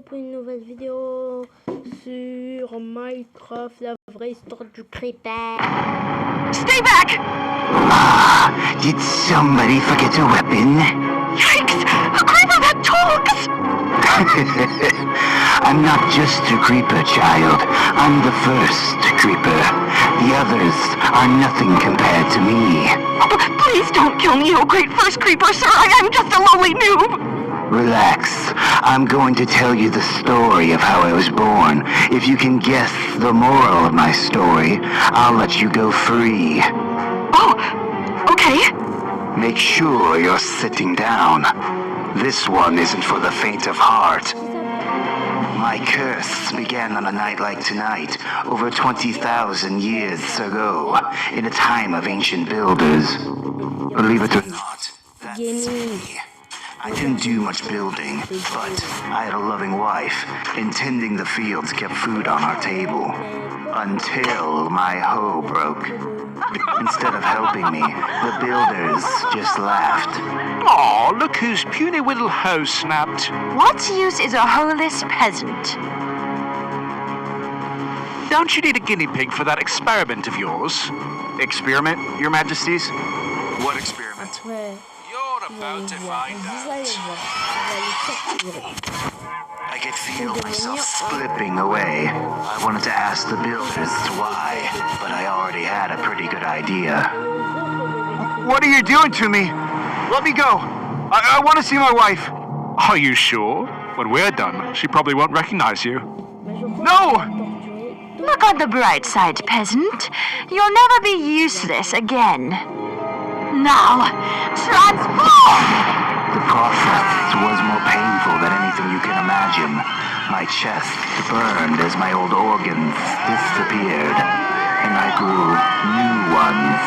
pour une nouvelle vidéo sur Minecraft, la vraie histoire du creeper. Stay back! Did somebody forget a weapon? Yikes! A creeper that talks! I'm not just a creeper, child. I'm the first creeper. The others are nothing compared to me. Please don't kill me, oh great first creeper, sir. I'm just a lowly noob. Relax. I'm going to tell you the story of how I was born. If you can guess the moral of my story, I'll let you go free. Oh, okay. Make sure you're sitting down. This one isn't for the faint of heart. My curse began on a night like tonight, over 20,000 years ago, in a time of ancient builders. Believe it or not, that's me. I didn't do much building, but I had a loving wife, and tending the fields kept food on our table. Until my hoe broke. Instead of helping me, the builders just laughed. Aw, look whose puny little hoe snapped. What use is a holeless peasant? Don't you need a guinea pig for that experiment of yours? Experiment, your majesties? What experiment? Ouais. You're about to find Vous allez out. voir. On va les capturer. I could feel myself slipping away. I wanted to ask the builders why, but I already had a pretty good idea. What are you doing to me? Let me go. I want to see my wife. Are you sure? When we're done, she probably won't recognize you. No! Look on the bright side, peasant. You'll never be useless again. Now, transform! The process was more painful than anything you can imagine. My chest burned as my old organs disappeared, and I grew new ones.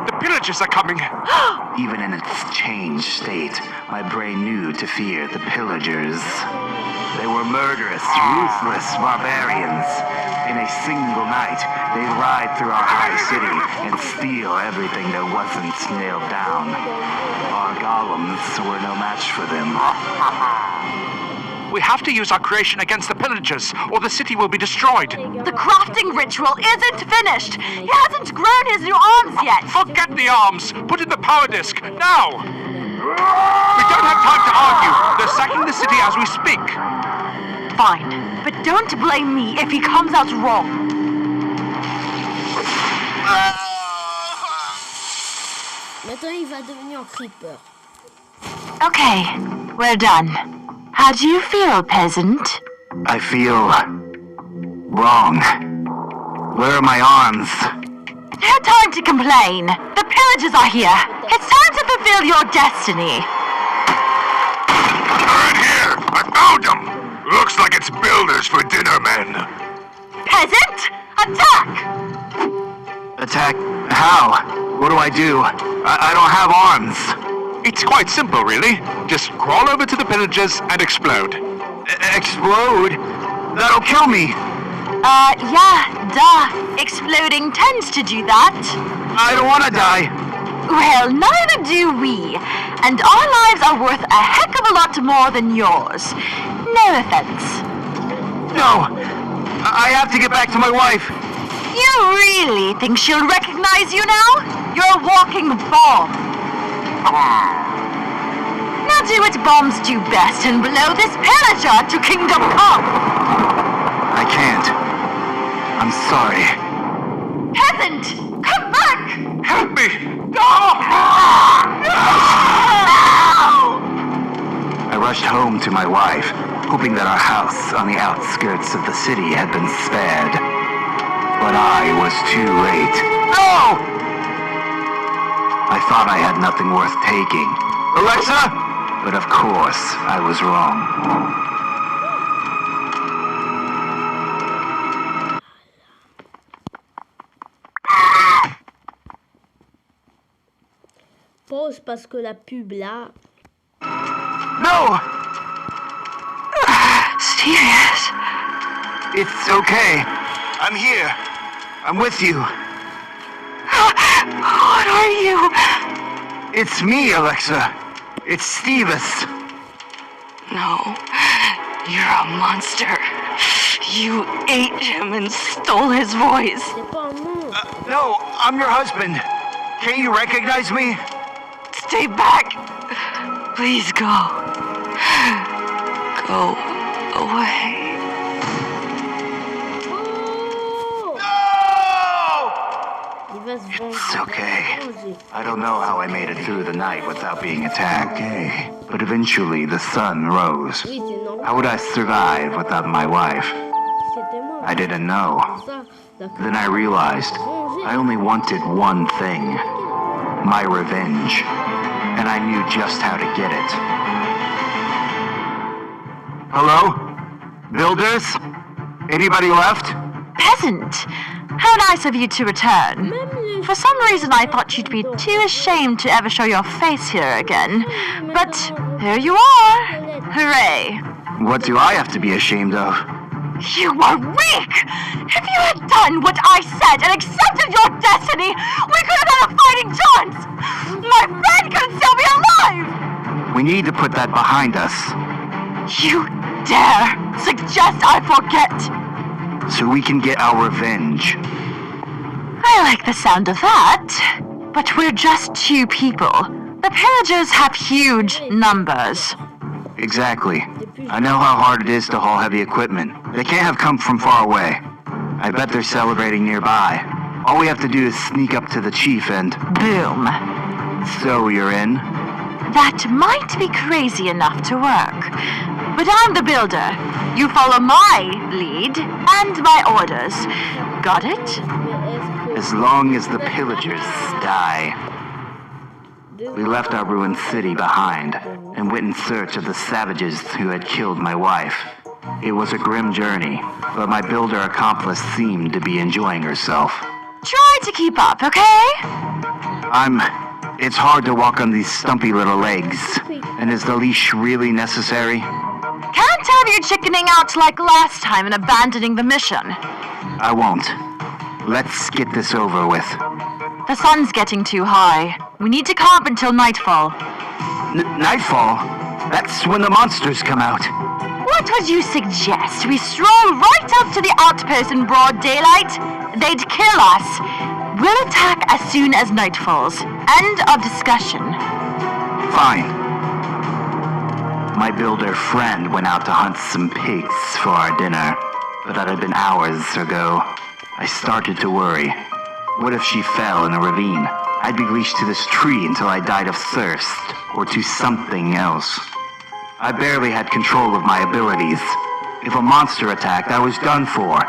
The pillagers are coming. Even in its changed state, my brain knew to fear the pillagers. They were murderous, ruthless barbarians. In a single night, they'd ride through our high city and steal everything that wasn't nailed down. Our golems were no match for them. We have to use our creation against the pillagers, or the city will be destroyed. The crafting ritual isn't finished. He hasn't grown his new arms yet. Forget the arms. Put in the power disc, now. We don't have time to argue. They're sacking the city as we speak. Fine, but don't blame me if he comes out wrong. Maintenant, il va devenir un creeper. Okay, we're done. How do you feel, peasant? I feel wrong. Where are my arms? No time to complain. The pillagers are here. It's time to fulfill your destiny. Right here! I found them! Looks like it's builders for dinner men. Peasant, attack! Attack? How? What do I do? I don't have arms. It's quite simple, really. Just crawl over to the pillagers and explode. Explode? That'll kill me. Yeah, duh. Exploding tends to do that. I don't want to die. Well, neither do we. And our lives are worth a heck of a lot more than yours. No offense. No. I have to get back to my wife. You really think she'll recognize you now? You're a walking bomb. Now do what bombs do best and blow this pillager to kingdom come. I can't. I'm sorry. Peasant, come back! Help me! I rushed home to my wife, hoping that our house on the outskirts of the city had been spared. But I was too late. No! I thought I had nothing worth taking. Alexa? But of course, I was wrong. Pause parce que la pub là. No! Serious? It's okay. I'm here. I'm with you. are you? It's me, Alexa. It's Stevis. No, you're a monster. You ate him and stole his voice. C'est pas un monstre. No, I'm your husband. Can't you recognize me? Stay back. Please go. Go away. Oh! Il va se venger. It's okay. Il va se venger. I don't know how I made it through the night without being attacked. Okay. But eventually the sun rose. Oui, c'est normal. How would I survive without my wife? C'était moi. I didn't know. Ça, d'accord. Then I realized I only wanted one thing. My revenge. And I knew just how to get it. Hello? Builders? Anybody left? Peasant, how nice of you to return. For some reason I thought you'd be too ashamed to ever show your face here again. But here you are. Hooray. What do I have to be ashamed of? You are weak! If you had done what I said and accepted your destiny, we could have had a fighting chance! My friend could still be alive! We need to put that behind us. You dare suggest I forget! So we can get our revenge. I like the sound of that. But we're just two people. The pillagers have huge numbers. Exactly. I know how hard it is to haul heavy equipment. They can't have come from far away. I bet they're celebrating nearby. All we have to do is sneak up to the chief and... Boom. So you're in? That might be crazy enough to work. But I'm the builder. You follow my lead and my orders. Got it? As long as the pillagers die. We left our ruined city behind and went in search of the savages who had killed my wife. It was a grim journey, but my builder accomplice seemed to be enjoying herself. Try to keep up, okay? It's hard to walk on these stumpy little legs. And is the leash really necessary? Can't have you chickening out like last time and abandoning the mission. I won't. Let's get this over with. The sun's getting too high. We need to camp until nightfall. Nightfall? That's when the monsters come out. What would you suggest? We stroll right up to the outpost in broad daylight? They'd kill us. We'll attack as soon as night falls. End of discussion. Fine. My builder friend went out to hunt some pigs for our dinner, but that had been hours ago. I started to worry. What if she fell in a ravine? I'd be leashed to this tree until I died of thirst, or to something else. I barely had control of my abilities. If a monster attacked, I was done for.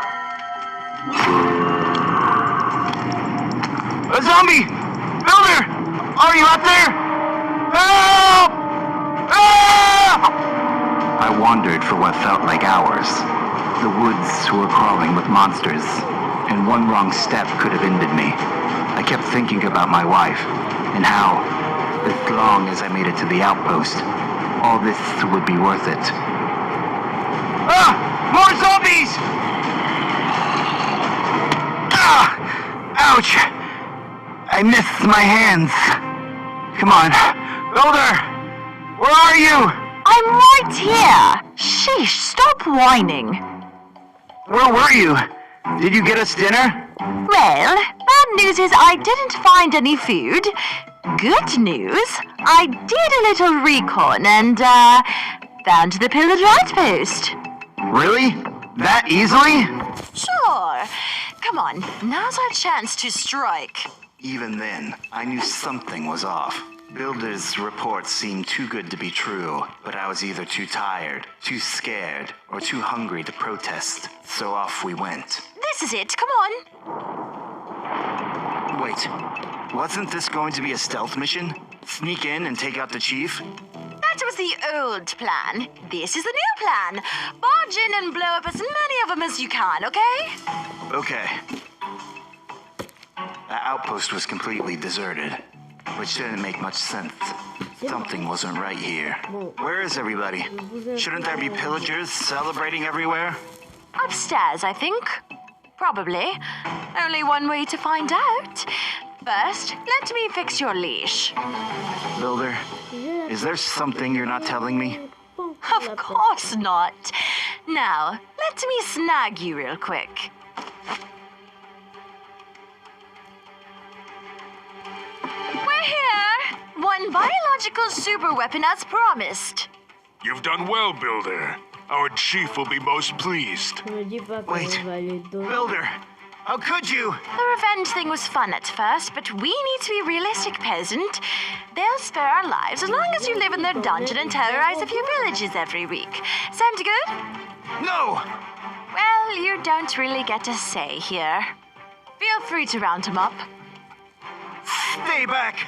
A zombie! Builder! Are you out there? Help! Help! I wandered for what felt like hours. The woods were crawling with monsters, and one wrong step could have ended me. I kept thinking about my wife, and how, as long as I made it to the outpost, all this would be worth it. Ah! More zombies! Ah! Ouch! I missed my hands. Come on. Builder! Where are you? I'm right here. Sheesh, stop whining. Where were you? Did you get us dinner? Well, bad news is I didn't find any food. Good news, I did a little recon and, found the pillager outpost. Really? That easily? Sure. Come on, now's our chance to strike. Even then, I knew something was off. Builder's reports seemed too good to be true, but I was either too tired, too scared, or too hungry to protest, so off we went. This is it, come on. Wait, wasn't this going to be a stealth mission? Sneak in and take out the chief? That was the old plan. This is the new plan. Barge in and blow up as many of them as you can, okay? Okay. The outpost was completely deserted, which didn't make much sense. Something wasn't right here. Where is everybody? Shouldn't there be pillagers celebrating everywhere? Upstairs, I think. Probably. Only one way to find out. First, let me fix your leash. Builder, is there something you're not telling me? Of course not. Now, let me snag you real quick. We're here! One biological superweapon as promised. You've done well, Builder. Our chief will be most pleased. Wait, Builder, how could you? The revenge thing was fun at first, but we need to be realistic, peasant. They'll spare our lives as long as you live in their dungeon and terrorize a few villages every week. Sound good? No! Well, you don't really get a say here. Feel free to round him up. Stay back!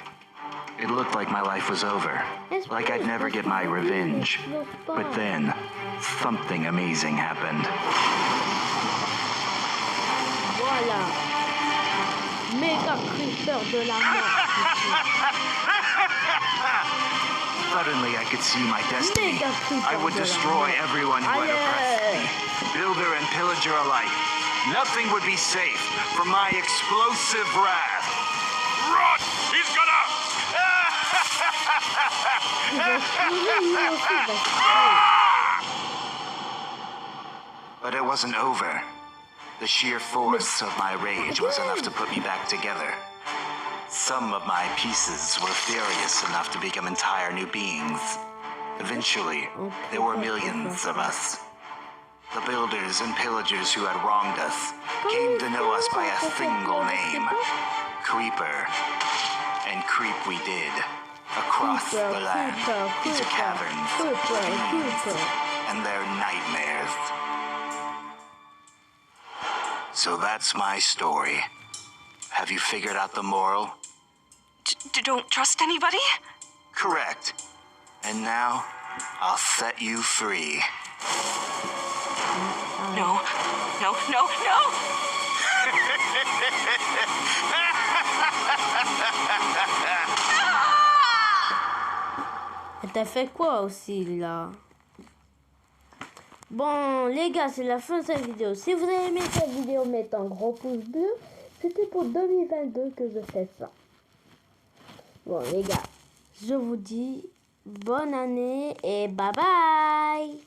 It looked like my life was over. Like I'd never get my revenge. But then, something amazing happened. Voilà. Méga creeper de la mort. Suddenly I could see my destiny. I would destroy everyone who had oppressed me. Builder and pillager alike. Nothing would be safe from my explosive wrath. Run! He's gonna... But it wasn't over. The sheer force of my rage was enough to put me back together. Some of my pieces were furious enough to become entire new beings. Eventually, there were millions of us. The builders and pillagers who had wronged us came to know us by a single name, Creeper. And creep we did, across the land, into caverns, dreams, and their nightmares. So that's my story. Have you figured out the moral? Don't trust anybody? Correct. And now, I'll set you free. No, no, no, no! T'as fait quoi aussi là? Bon les gars, c'est la fin de cette vidéo. Si vous avez aimé cette vidéo, mettez un gros pouce bleu. C'était pour 2022 que je fais ça. Bon les gars, je vous dis bonne année et bye bye.